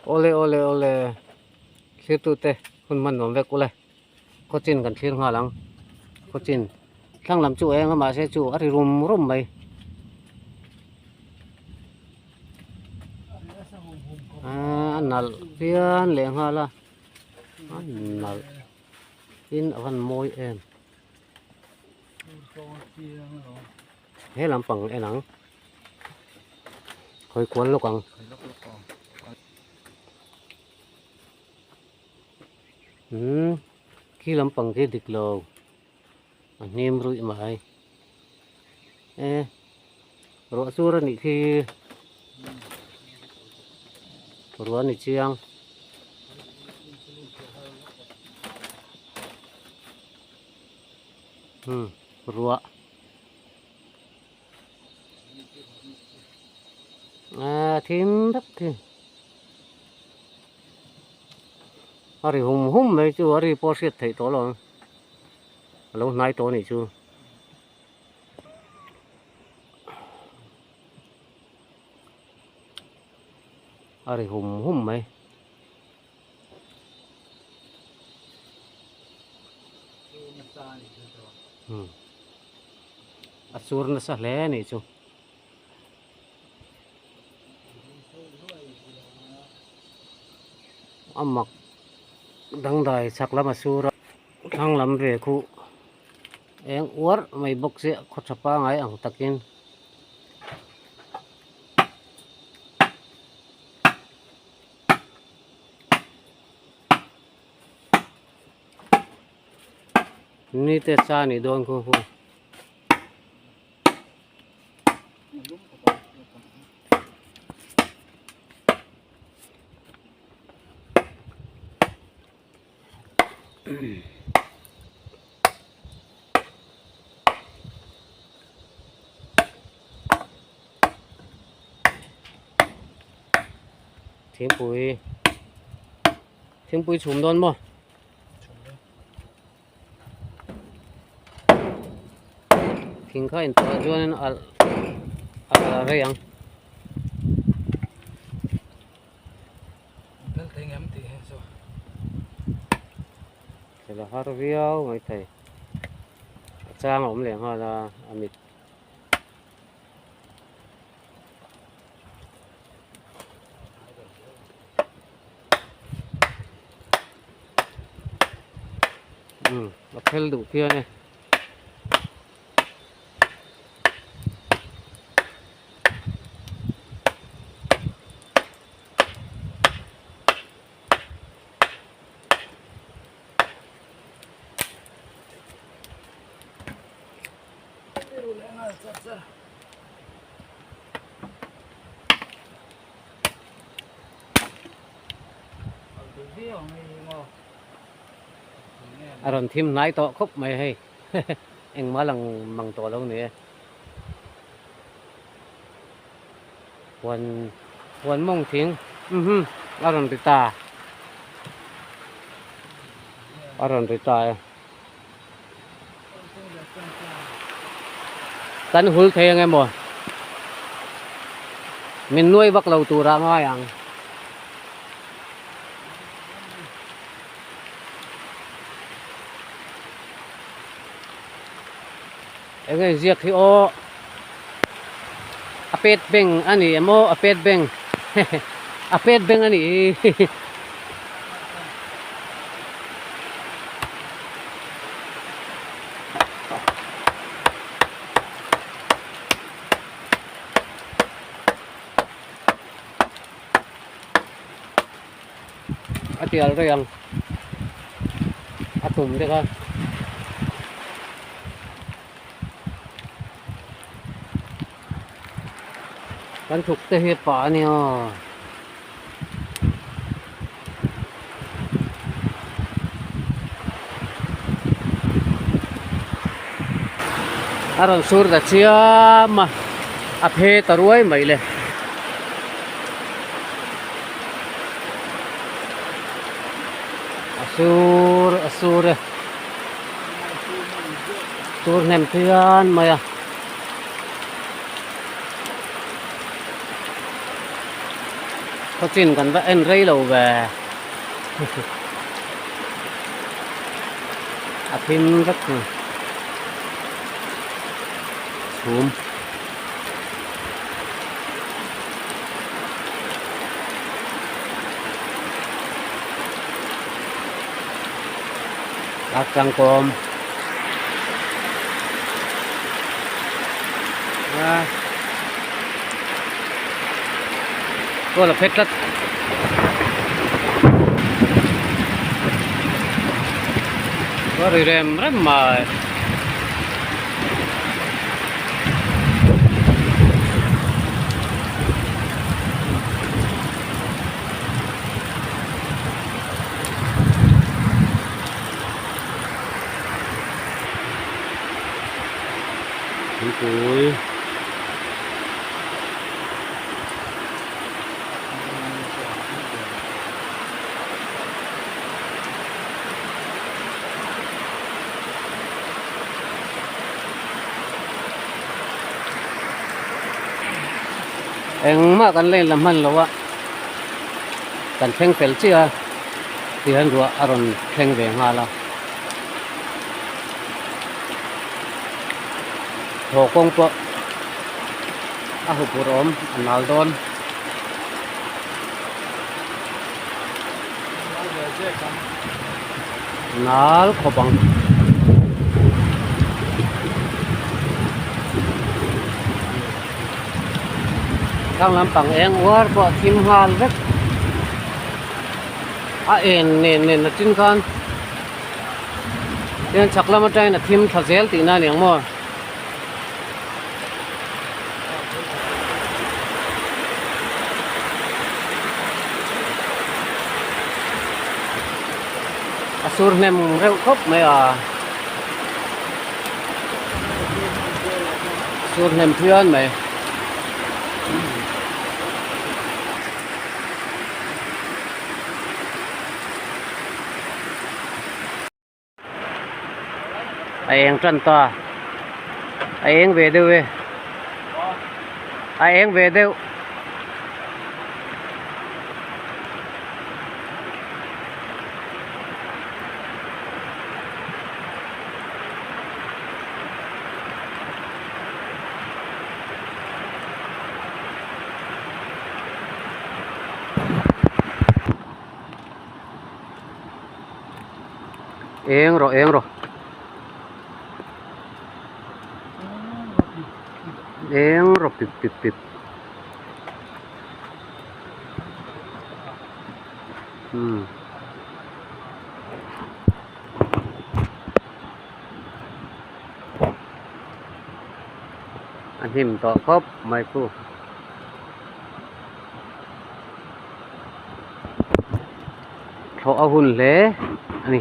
Ole ole ole situ te kun man nom vek ole ko chin kan thir nga lang ko chin thang lam chu eng ma se chu ari rum rum mai nal pian le nga la nal in avan moi em he lam pang enang khoi kwal lo kang khi làm bằng cái địch lầu niêm rụi mãi rõ xua ra nị khi rõ nị chiang rõ thêm đất thì ari hum hum mấy chú ari posit thấy to rồi lâu nay to này chú ari hum hum mấy asur na sa le này chú amak đăng đài sạc lắm mà xưa thang lắm về khu em uất mày bốc sẽ khó chập ba ngày ăn takin ni te sa ni don khu thêm bụi chùm đón mà thình khai in tao cho nên al rây ăn thì là har riau mấy thầy trang ổn liền hoa là amit phèn đủ kia này rồi thêm nái to khúc mày hay anh má lần bằng to lâu nữa quần quần mông tiếng rồi ta rồi ta tấn hul thế nghe mồi mình nuôi bắt đầu tù ra ngoài ăn cái giặc thì ô apet beng anh ấy mo apet beng apet beng anh ấy atial rồi anh atum đấy con kan thục te he pa ni aron sur da chia ma aphe taruai mai le asur tur nem thian maya có chín cần vẽ en rây lâu về phim rất xuống các trang cơm có là phết rất có rì rèm rất mờ cuối em mà cần lên làm ăn lâu á cần phèn phèn chưa thì anh rùa aron phèn về hoa là hồ công po hồ purom analdon nal khobang kang lam pang eng war po tim hal vek en nen na tin kan ten chakla ma tai na thim thazel ti na leng mo asur nem reu khop mai sur nem thian mai anh trần to anh về đâu về anh về đâu anh rồi Eng ro pip pip pip. Anh him to khop mai ku. Tho ahun le ani.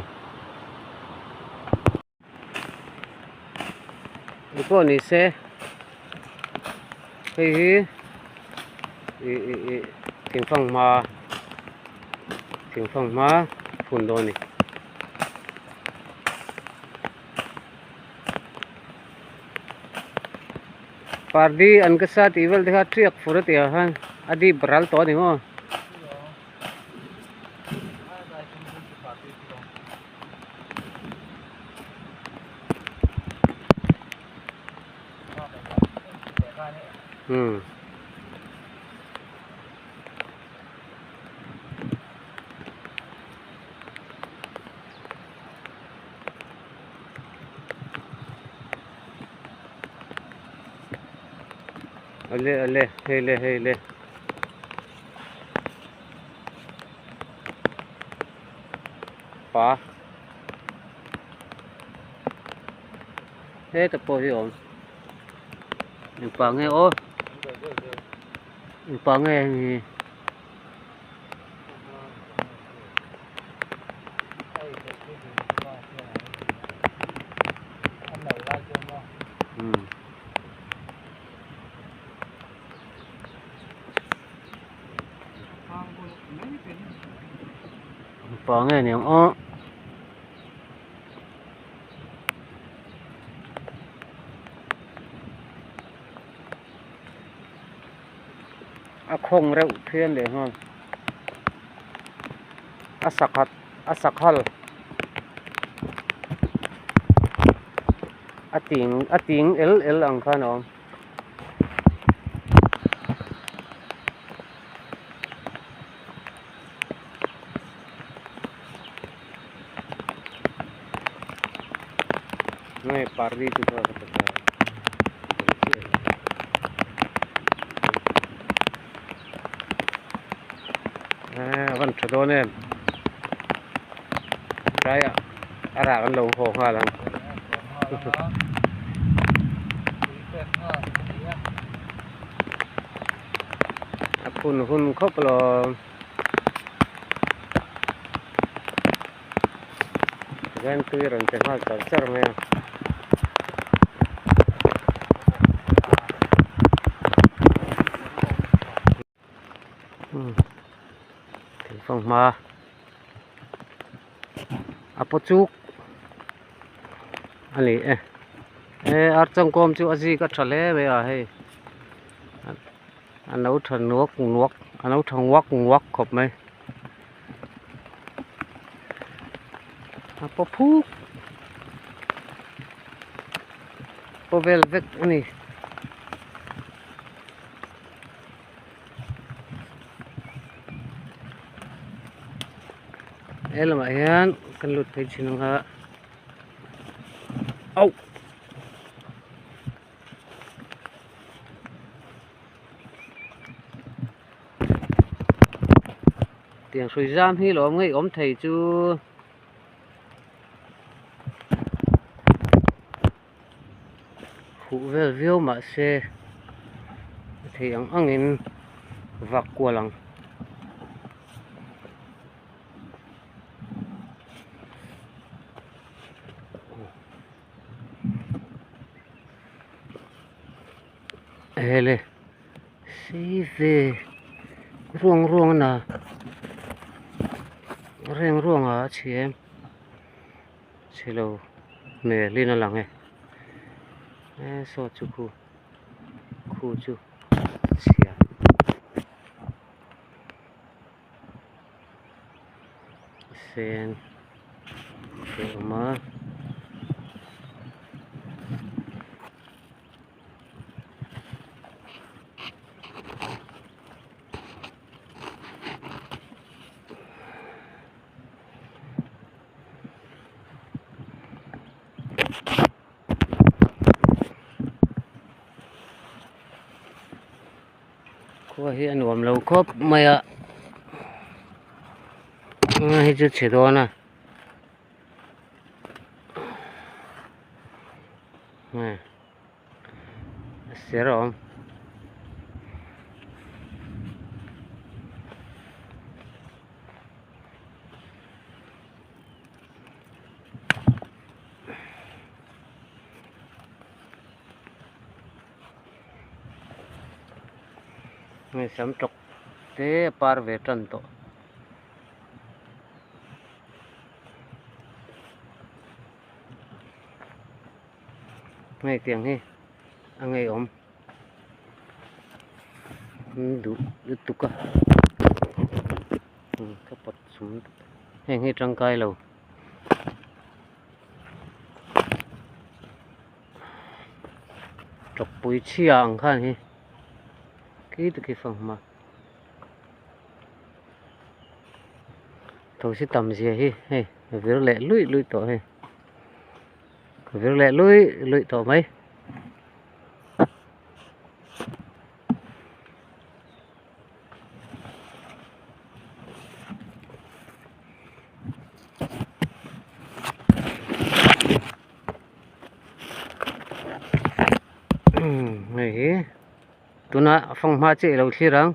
Ipo ni se cái tiếng phong mà phun đồ này pardi an ke sath iwal dekha triak furat ya han adi bral to ni ho ale hele pa thế tập po hi om pa nghe ô pa nghe pa nghe niệm ô không rượu thiên để hơn asakal ating el ang khan om ngay pardi tu thua kaวันชะโดนเนี่ยใช่araกันลงโผล่มาแล้วคุณครบแล้วกันตัวรันเจ้าข้าจัดเสร็จไหมถึงฟังมาapa cuk ali archang kom chu aji ka thale be a he anau than nuak anau thang wak khop mai apa phuk po vel vek ani elma yan kan lut thai chinanga au tiếng suy giam hi lo ngai om thầy chu phụ vel viu mà xe thì ang in vạc qua lăng hele si về ruộng na reng ruộng à chị em chị lâu mẹ lên là nghe so chú khu chú xìa sen mà có hi anh gồm lâu khớp mày ạ hay chưa chế đó nè nè xé rồi ngay sắm trọc thế par về trần tổ ngay tiếng hi anh ngay ốm đủ tục à các bật xuống hay ngay trăng cay lầu trọc bụi chiang khan hi cái phần mà thôi sẽ tầm gì hi hay việc lẹ lưỡi tổ hay việc lẹ lưỡi tổ mấy này tụi nó phong hoa chị lâu khi rằng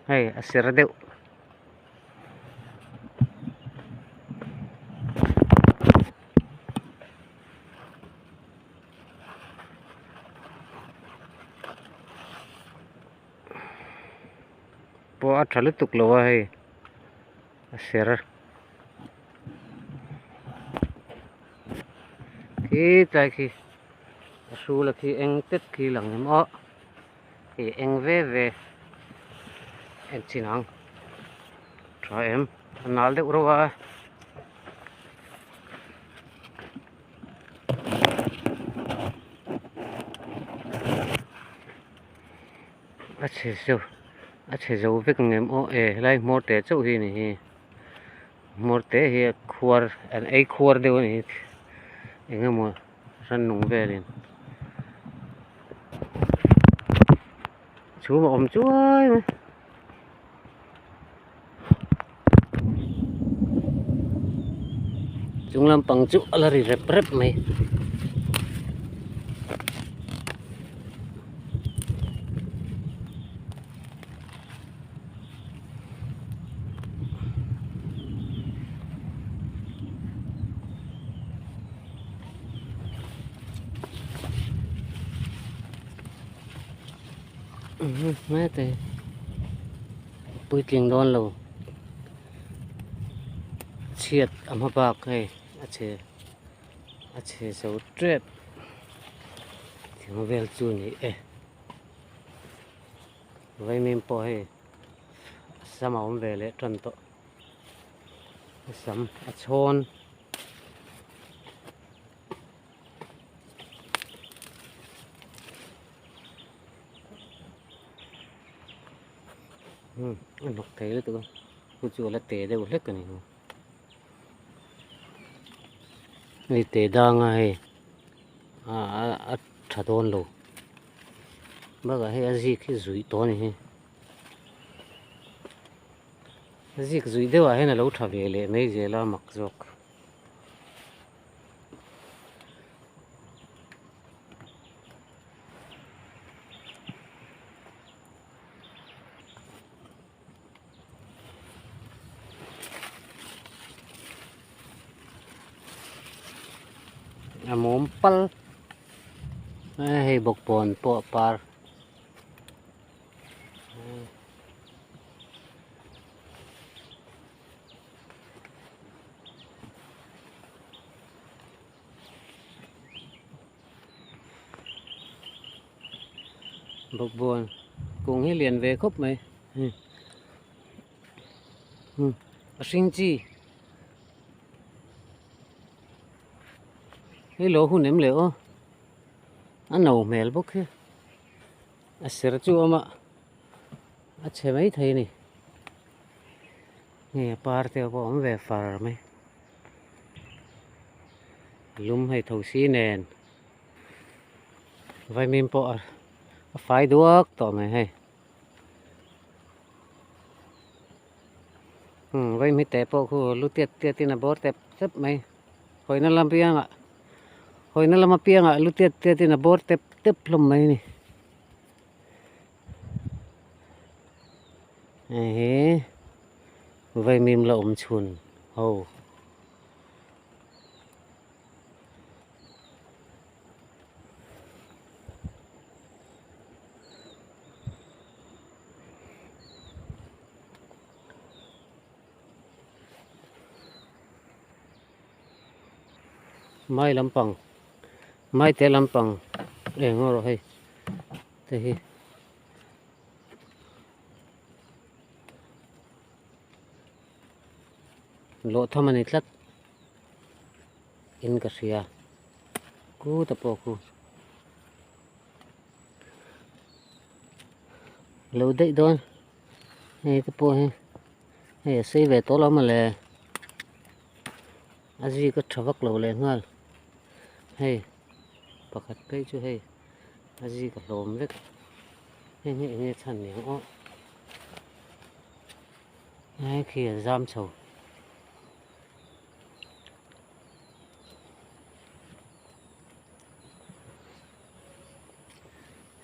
hay sẽ ra đều bộ trả lời tục lâu hay sẽ ra khi tại khi su là khi anh tết khi lần em ó thì anh về em chỉ năng Rồi em nál được rồi. Ache zo vek ngem o lai mor te chau hi ni mor te hi khuar an ei khuar deu ni engemaw ran nung velin chú mà om chuối mà chúng làm bằng chú là rep rep mày mẹ thế bụi tiếng đón lâu chiết ẩm hợp bạc hay ache dấu trep thì nó về chu nhỉ vậy mình po hay sao ông về lẽ trần to sắm chôn nọc thấy được không chú là tệ đây một lết cái này này tệ đang hay thà đôn lâu bác hay gì cái rủi to này gì cái rủi đâu hay là lâu thà về lệ mấy giờ là mặc dọc mồm pal hay bọc bồn po par bọc bồn cùng hay liền về khúc mày sinh chi cái lỗ hun em liệu anh nấu mèo bốc kia sửa chua mà chế mấy thầy này nghe par theo có ông về phar mày lum hay thầu xí nền vay mình bỏ phải đuốc tỏ mày hay vay mình tép bỏ khu lu tiệt tiệt tin là bỏ tép tép mày hồi nó làm piang ạ hồi nó làm piang ạ lu tiệt tiệt tin là bỏ tép tép lum mày này vay mình là ôm chuồn hầu mai lampang mai te lampang ngô rồi hay thế lộ thăm anh ít in cả xìa cú tập bộ cú lâu đấy đón hay tập bộ hay xây về tối lắm mà lệ gì có thằng vắt lâu lên ngon hay bạc hạt cây chứ hay gì cả lồm đấy nghe thằng miếng ó hay khi giam chầu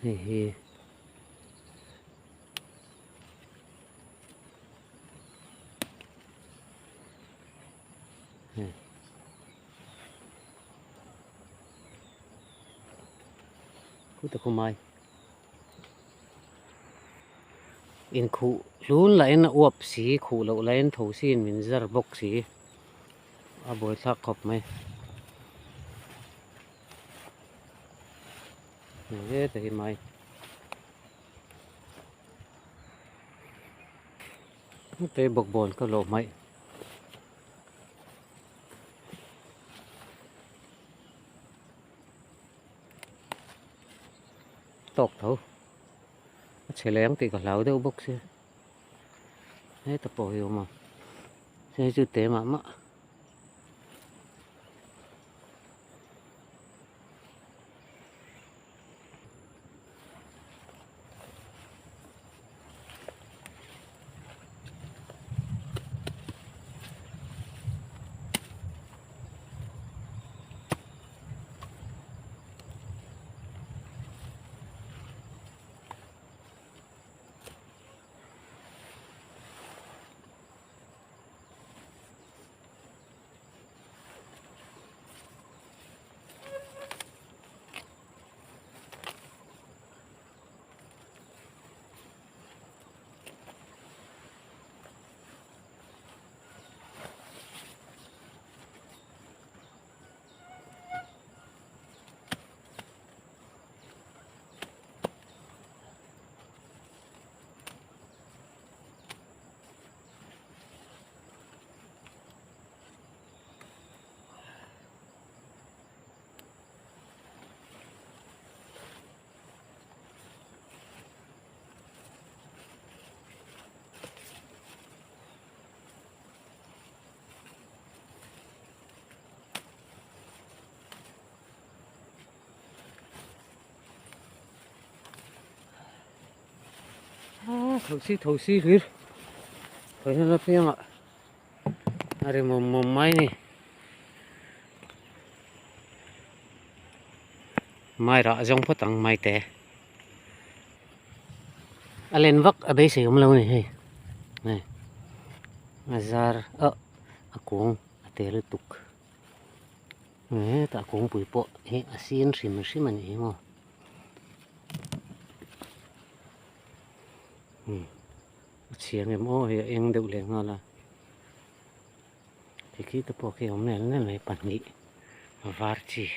hi cứ tập không mai in khu luôn là in uập xí khu lậu là in thấu xin mình ra bốc xí bồi thác khop mày thế thì mày tê bọc bồn có lộ mấy tộc thấu sẽ lén thì còn lão đâu bốc xe hết tập bộ hiểu mà xe chưa tế mà thầu xí phía phải nó phía ạ đây một máy này mai rõ giống phát tăng mai tè lên vắc ở đây sẽ không lâu này này azar akong ate le tuk ta akong pui po asin sim ani mo chiang em ô em đậu liền ngon là thì khi tôi bỏ cái ống này nó lại bản nghị và chỉ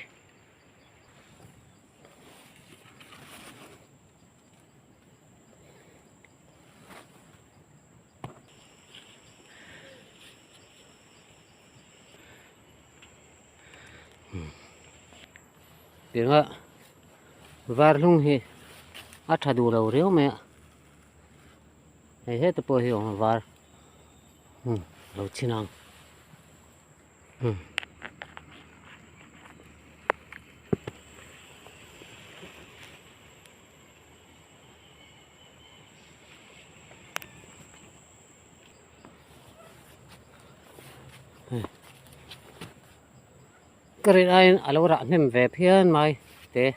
tiếng ạ var lung hi thà đủ đầu réo mẹ này hết tôi bỏ hiểu var đầu chín ăn cái này alo ra nem về phiên mai té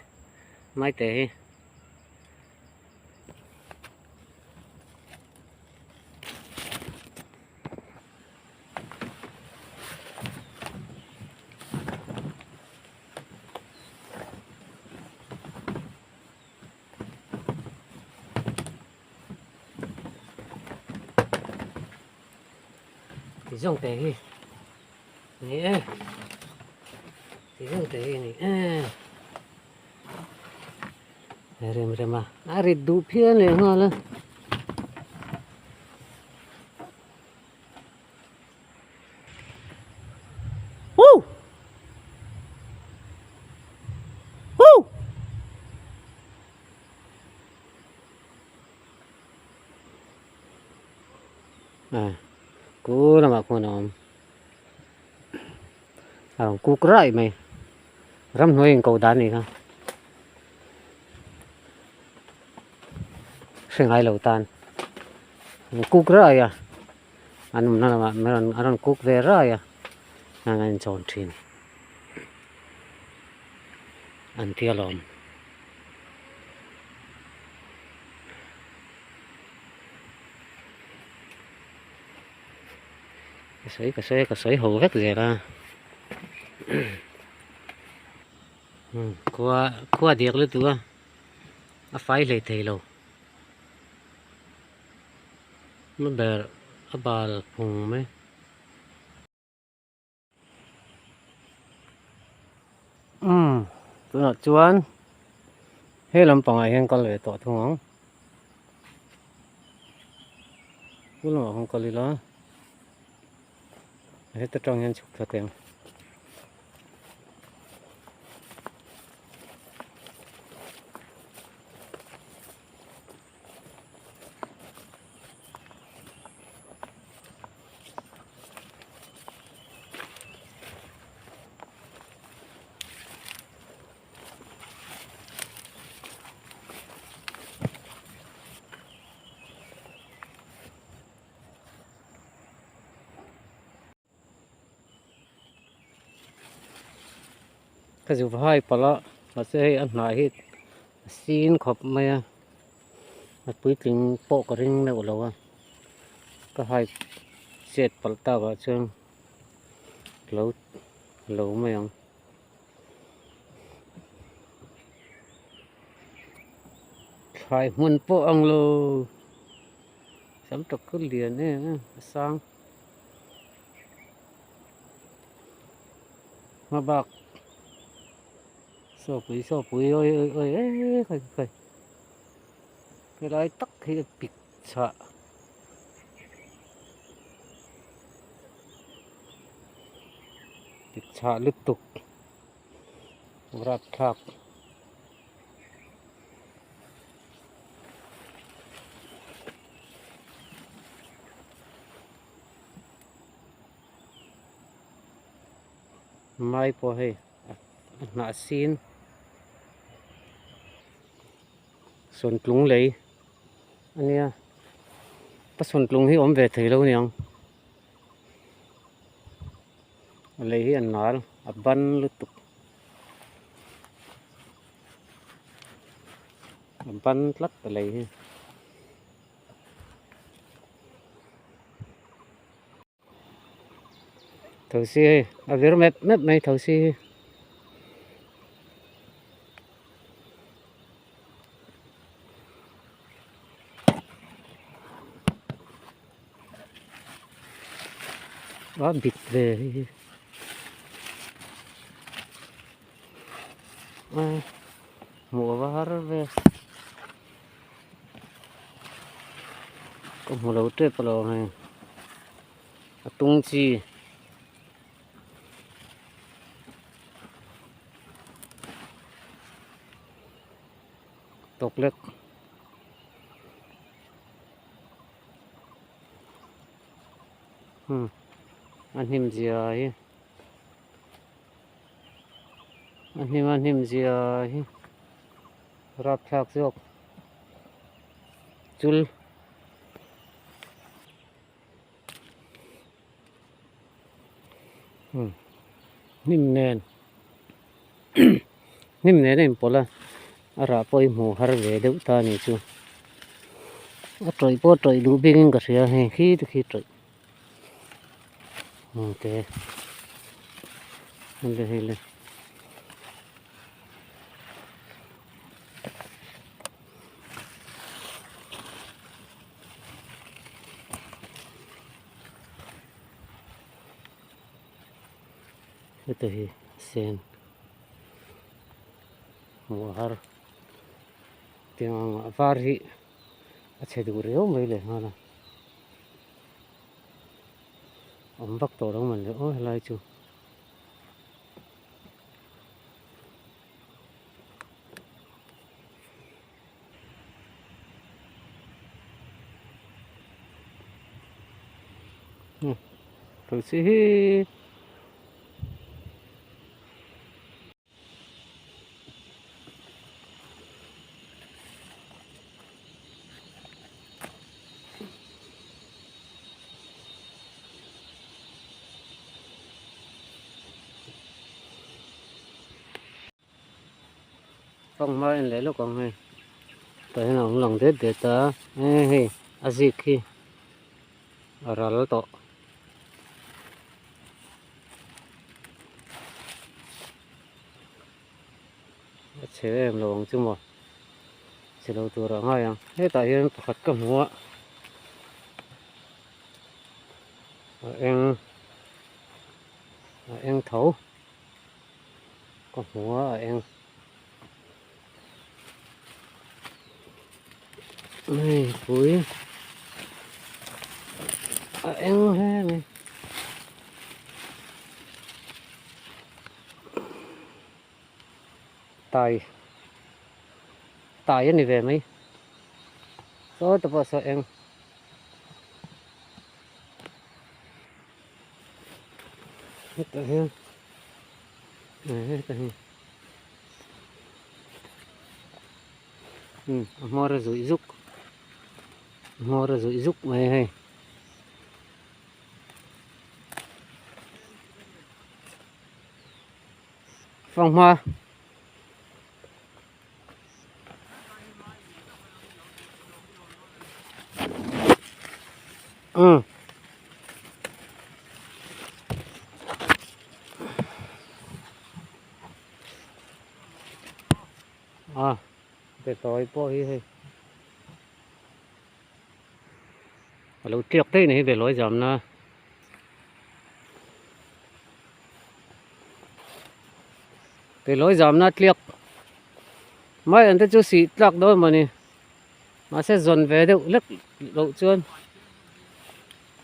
thì dùng té nè thì dùng té nè rem mà ari du phiên này ngon lắm cú là mà con nó cú cái mày rắm nuôi cầu đá này ha sinh hai lầu tan cú cái anh nó mà anh cú về rồi anh chọn trên anh tia lom cái sấy hầu hết gì ra qua điếc lên tụi phải lấy thầy lâu nó bè bà phùng mấy tụi nó chuan hết làm bằng ai hen con lệ tọt không cú lò không có lý lo hết tất trong nhân chụp thật tiền cái dù phải bỏ lỡ mà sẽ ăn lại hết xin khop mày mà quý tính bộ cái ring này của lâu à cái hai chết bỏ tao vào chương lâu lâu mày không phải muốn bộ ông lô sắm trọc cứ liền nè sang mà bạc so quý ơi ơi ơi khơi khơi cái đấy tắc thì bị sợ bị sợ liên tục rạp rạp mai po hay nã xin xuân lúng lấy anh nha bắt xuân lúng thì ốm về thấy lâu nè không lấy anh nói ban liên tục ban lắc lấy thầu xí việc mép mép này thầu xí đó bịt về mùa vào về có mùa lâu trễ bao này tung chi tốc lực anh em gì ấy anh em gì ấy rap thạc dọc chul nim nền nim nền em pola ara poi mu har ve deu ta ni chu a troi po troi lu bing ka sia he khi tu khi troi okay hele itu hi sen mu har tiếng var hi अच्छे दूर हो मेले हाँ ông bắt tổ đó mình ôi lại chú rồi xí phong mai lấy lúc còn này tới nào cũng lòng tết để ta hey azik khi ở đó to chế em lòng chứ mà chế đầuตัวเราngay à hết tại hiện thật cầm hoa em thấu còn hoa em này cuối em ha này tài tài này về mấy số tập sao em hết rồi ha hết rồi mua ra rủi rúc mày hay phong hoa cái tối bôi hay lâu trượt thế này về lối giảm na về lối giảm na trượt mấy anh ta chú sĩ lạc đôi mà nè nó sẽ dồn về đâu lức độ trơn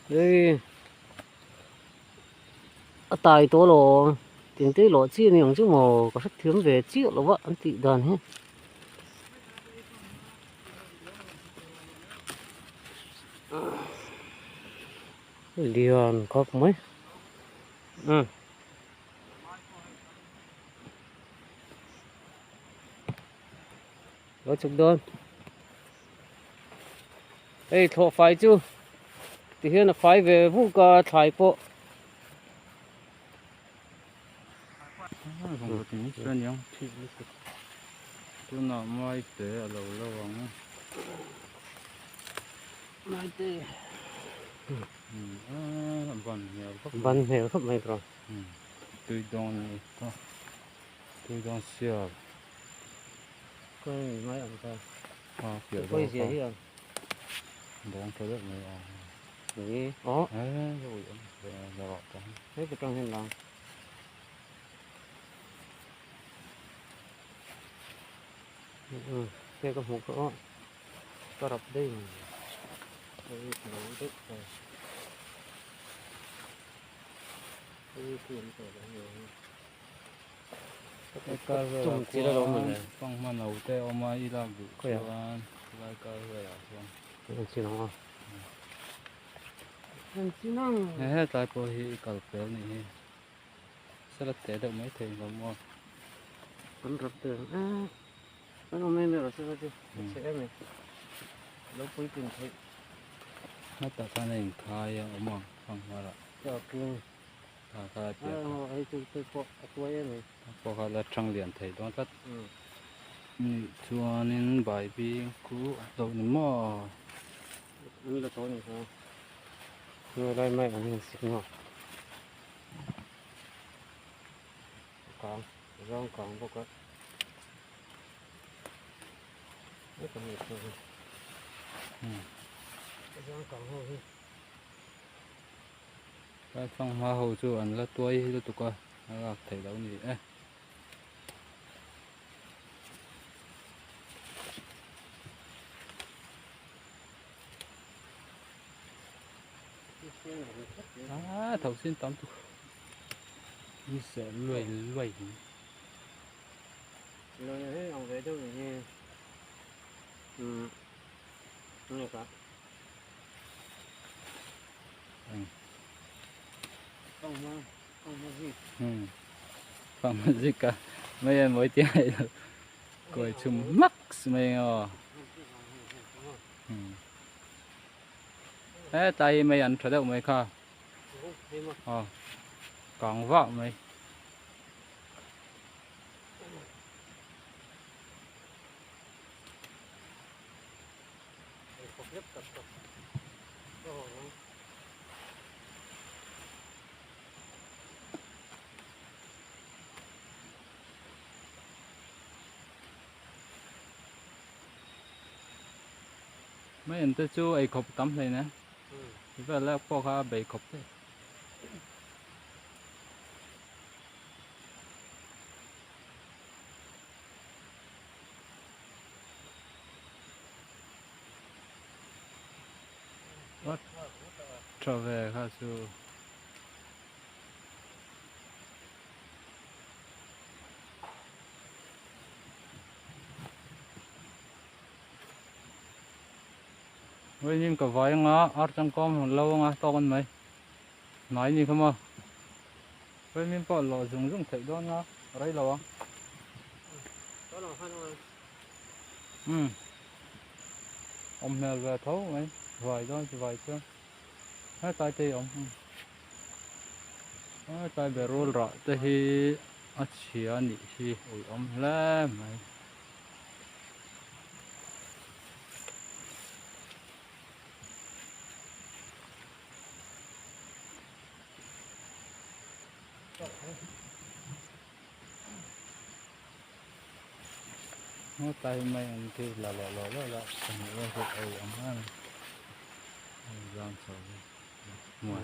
đây tài tố lộ tiền tế lộ chi này chứ mà có rất thiếu về chịu là vợ anh chị đoàn hết liền có mấy có chục đơn đây thọ phải chứ thì hiện là phải về vụ cả thái bộ không có tính chuyện nhau tôi nào mai té ở lâu lâu không mai tê văn heo khắp mấy rồi tôi đang xia cái mấy ông ta kiểu đó quay gì vậy đang thấy được mấy gì ó rồi là gọi thấy cái trong hình lòng cái con hộp đó có đập đi đây nấu đất rồi đây tiền của người trồng chỉ là đó mình phong mà nấu té oma đi làm vụ có à lại cái vậy à anh chị nó anh chị nó nè tại cô hi cầu béo này sẽ là té được mấy thầy không mua vẫn rập tường nó không nên rồi sao chứ sẽ này lúc cuối cùng thấy nó tạo ra nên khai ông mà phong mà là cho kia khai béo ấy tôi có tôi này có khai là trăng liền thầy đó rất cho nên bài bi cũ đâu nữa mà như là tối này sao người đây mấy anh xịt ngọt còn rau còn bao quát cái còn nhiều rồi cái rau còn hơi cái phong hoa hậu chu anh là tuổi là tụi coi là thầy đâu nhỉ ấy thầu xin tóm tụ như sẽ lười rồi thế ông về đâu như này cả không gì không gì cả mấy em mới chơi rồi coi chung max mấy thế tay mấy anh thấy đâu mấy kha còn vợ mấy mấy anh tới chú ấy cọp tắm này nè vậy là po kha bảy cọp đấy travel ha su với những cái vài ngã ở trong con lâu ngã to con mấy nói gì không à với mình bỏ lò dùng thấy đó ngã ở đây lâu ông nào về thấu mấy vài đó thì vài chứ hết tay thì ông hết tay về roll rõ thì ở chia nị thì ôi ông lẽ mày hết tay mày anh thì là thành ra thì ôi ông ha giang sầu mùa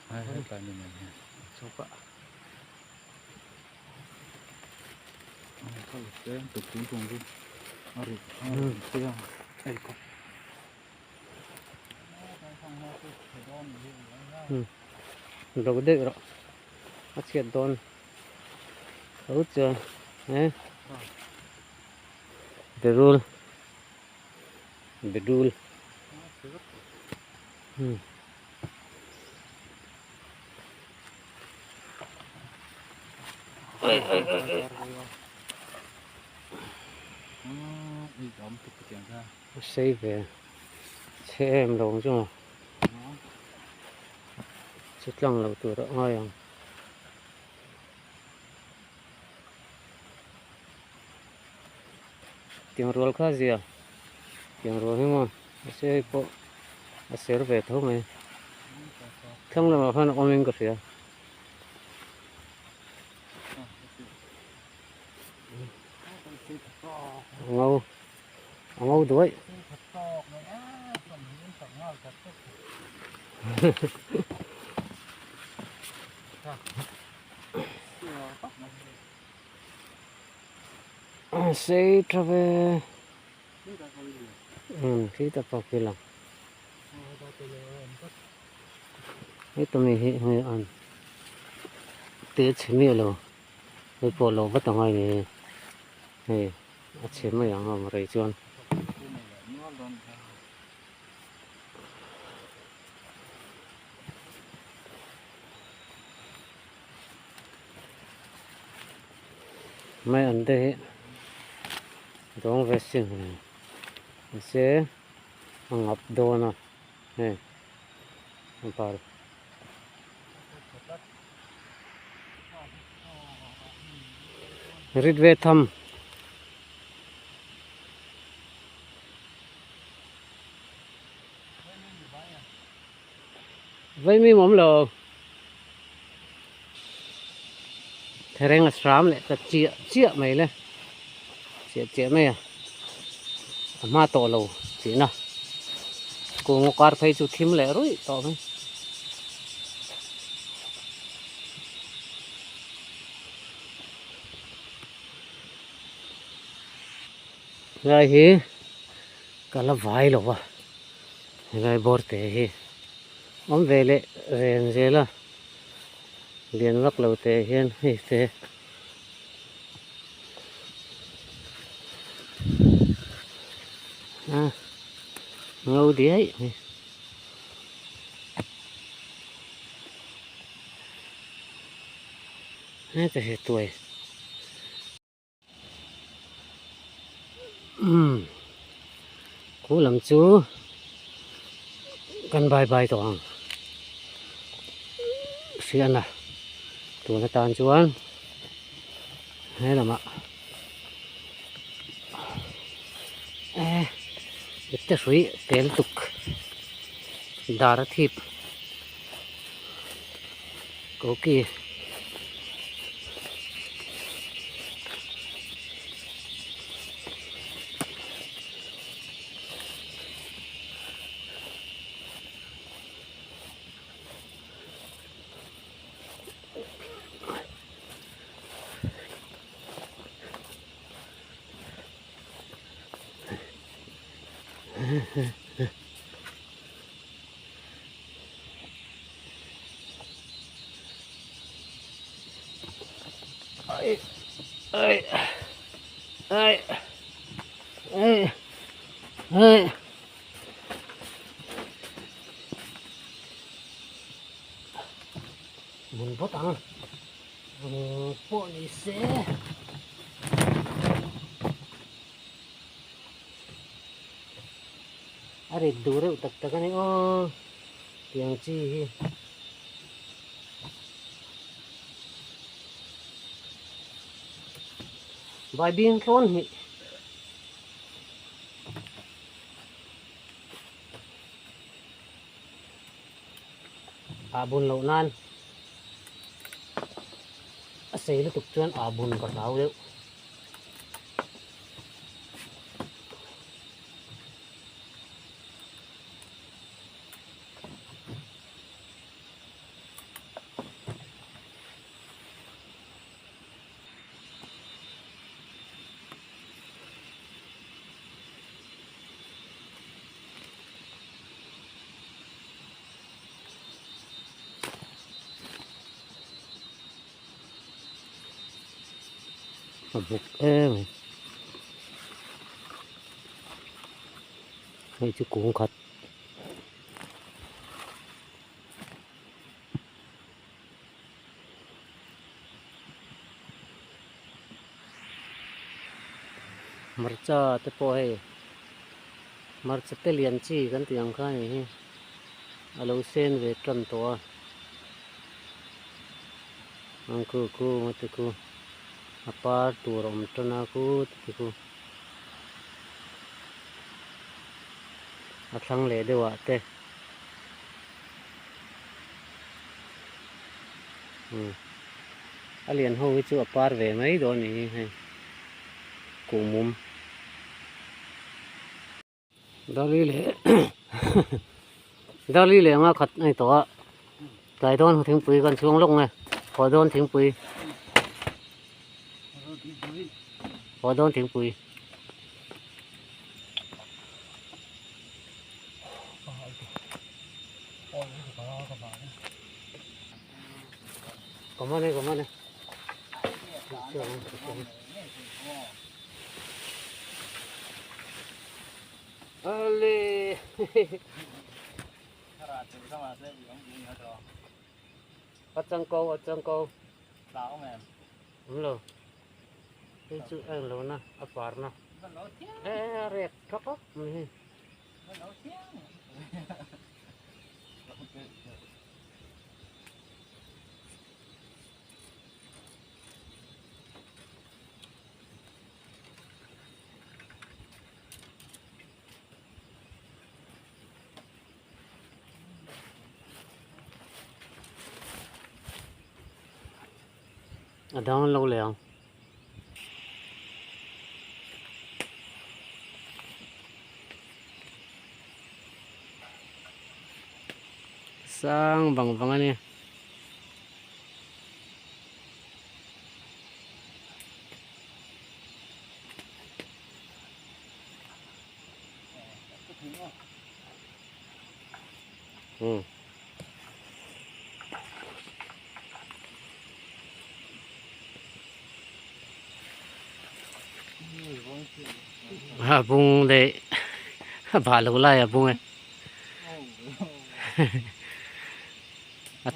hai hết tay mình này coba kalau saya untuk tunggu đi hari tiêu đây có đâu có được rồi bắt chuyện tôn tốt chưa nhé bedul bedul đi đóng tục cái tiền ra xây về xe em đâu chứ chút lòng lâu tuổi đó ngồi không tiếng roll khác gì à tiếng roll hay mà xe bộ xe về thôi mày không là mà phải nó ôm cái gì ngâu ngâu đuổi xây trở về khi tập vào kia lòng cái tụi mình hơi ăn tết chỉ miệng rồi cái bộ lô bắt đầu ngày này chỉ mấy ăn mà rồi chọn mấy ăn đây dong về sinh sẽ ngập đồ nè này bảo rít về thăm với mi mỏm lờ thế rằng là sám lại ta chia chia mày lên chia mày à mà to lâu chỉ nào cô ngọc car phải chú thím lại rồi to mày rồi hi cả là vài lâu à rồi bor te hi ông về lệ về thế là liền vắt lâu te hiền hi te à ngâu đi ấy hết thì tuổi cú làm chú căn bài bài toàn xiên à tụi nó tàn chú ăn hay là mà ít suy tên tục đá ra thịt cố kỳ ơi ơi ơi ơi ơi muốn bắt ăn bộ đi xe अरे दूर तक तक नहीं ओ tiếng chi vài biên thôn hị bùn lậu nan xây nó tục chuyên bùn có táo đấy mà buộc em hay chứ cũng khát marcha te po hay marcha te lian chi kan tiang kha ni alo sen ve tram to ang ku mate ku apa tu rom tana ku te ku athang le de wa te alien ho chu apar ve mai do ni hay ku mum dali le dali le nga khat ai to cái đón thím pui con xuống lúc này có đón thím pui có đón thím pui có món này ale ở trong câu đúng rồi cái chữ anh luôn na apar na red khóc khóc ở đó lâu lèo sang bằng bằng này bung để bà lâu lại bung ấy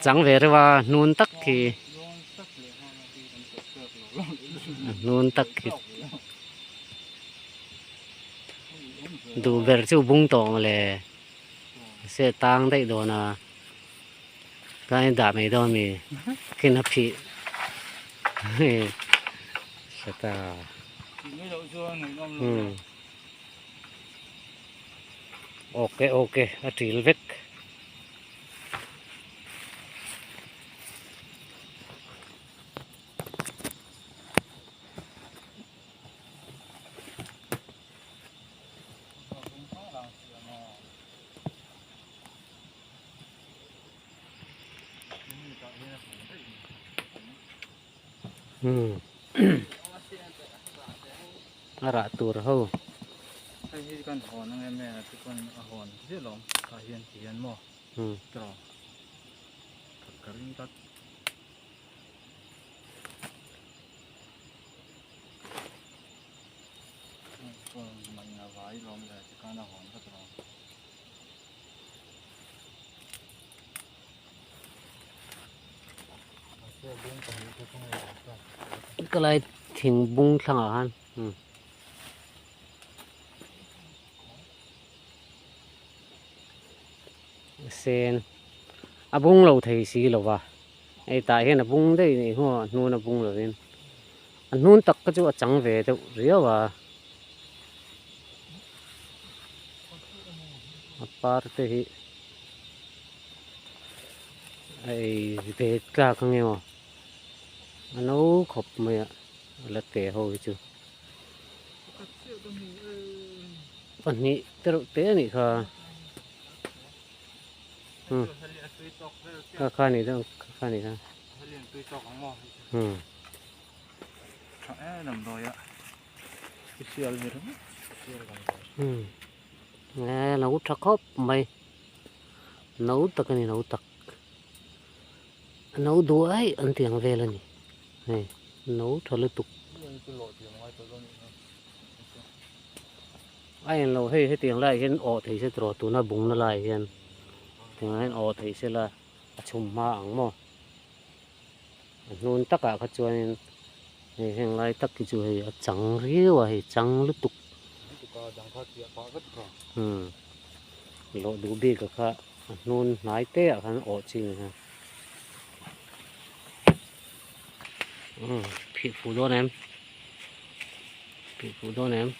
trắng về rồi và nôn tắc thì nôn tắc thì đủ về chú bung tòng là sẽ tăng đấy đó là cái đạp này đó mình cái nó bị sẽ ta ok ở trì vết ara tur ho hay con hòn anh em mẹ con hòn rất lắm cả hiền mò trò thật cả linh tắc ấy lom là chỉ có nó hòn rất là cái buông cái gì cái không có cái này thình bung thằng ở han sen à bung lâu thấy xí lâu à ai tại hiện là bung đây này hoa nuôi là bung rồi anh nuôi tắc cái chỗ trắng về đâu riêu à aparte hi ai về cả cái nghèo nấu khop mày là tệ hồi chứ anh nhỉ tero tệ này kha kha này đâu kha này kha nằm rồi ạ cái xe gì đó nghe nấu trắc khop mày nấu tắc cái này nấu tắc nấu đuối ăn tiếng về là này nấu thật là tục ai lâu hay tiếng lại hiện ở thì sẽ trò tụi nó bùng nó lại hiện tiếng hiện ở thì sẽ là chùm ma ẳng mò luôn tất cả các chuột này hiện lại tất cái chuột này trắng riêu à trắng lứt tục lộ đủ bì cả khá luôn lái té ở hắn ở chi này thị phủ đôn em thị phủ đôn em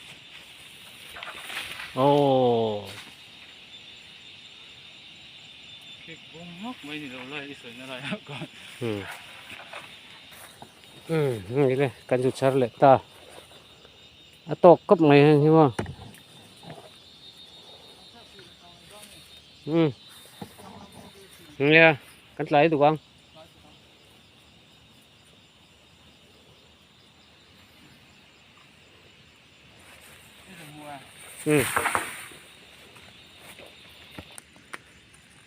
ồ cái bông móc mấy thì đâu lại sợi nó lại cònนี่เลยกันจุดชาร์เลตตาอะตกกับไงใช่ไหมเนี่ยกันไหลถูกบ้าง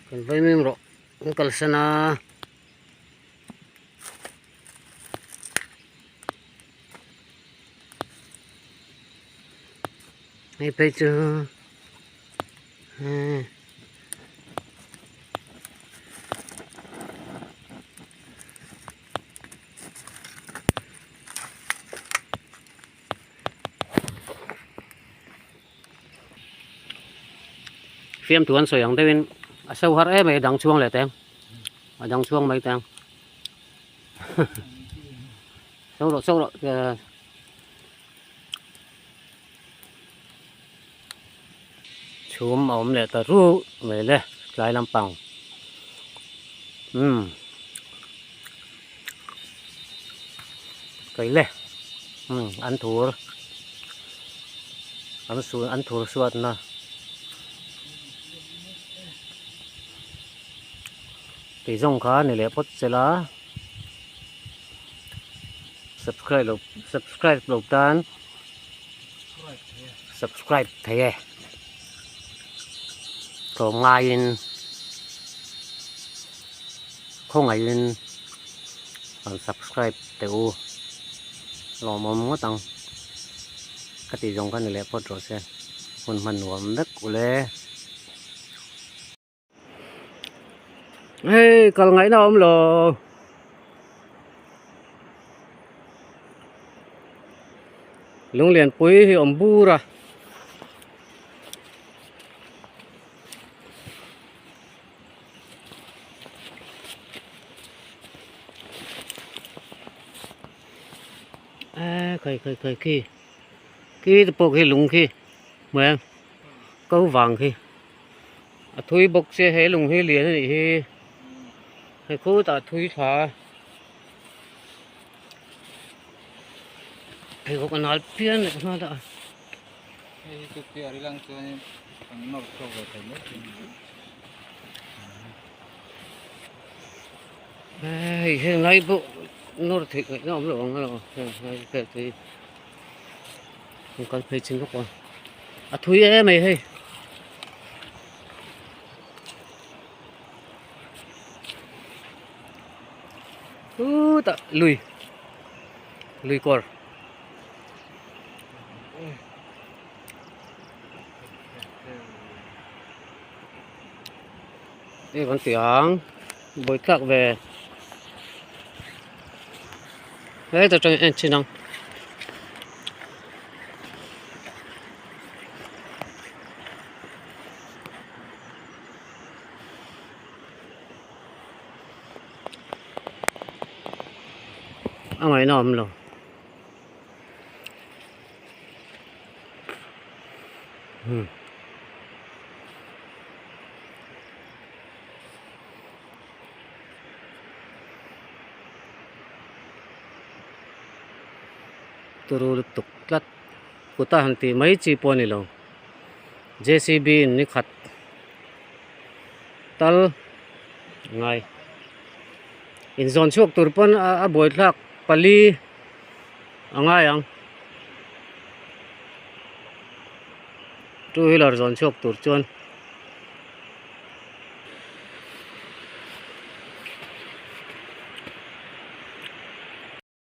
กันไปไม่หรอกกันสนาไม่ไปเจอฟิล์มถวนสวยอย่างได้เป็นเสาหัดเอ้ไม่ดังช่วงเลยแตงดังช่วงไม่แตงเสาหรอกชุมอมเลยแต่รู้ไม่เลยหลายลำปังไกลเลยอันถูอันสูอันถูสวดนะตีส่งขานี่แหละพดเสร็จแล้ว subscribe หลบด้าน subscribe เท่ก็ง่ายคงง่ายการ subscribe แต่โอ้รอมามั่วตังกติส่งขานี่แหละพดรถเสียคนมันหวมนึกกูเลยเฮ้ยcòn ngày nào không lò lung liền bụi thì ẩm bu ra khơi khi tập bộ khi lung khi mày câu vàng khi thui bốc xe hay lung hay liền thì hay cố ta thui thả hay có con nói piên này con nói đã cái kia đi lăng cho nên nó cho vào thành nước hay nói bộ nó thì nó không được cái thì không cần phải chinh con thui em mày hay ta lùi cor đây còn tiếng bồi thác về đấy tôi cho anh chị nào ăn ngoài nòm rồi turu tục lát của ta hẳn thì mấy chi po này rồi JCB ní khát tal ngay in zone chuộc tur pon a boi thak pali angai ang two wheeler zone chuộc tur chuan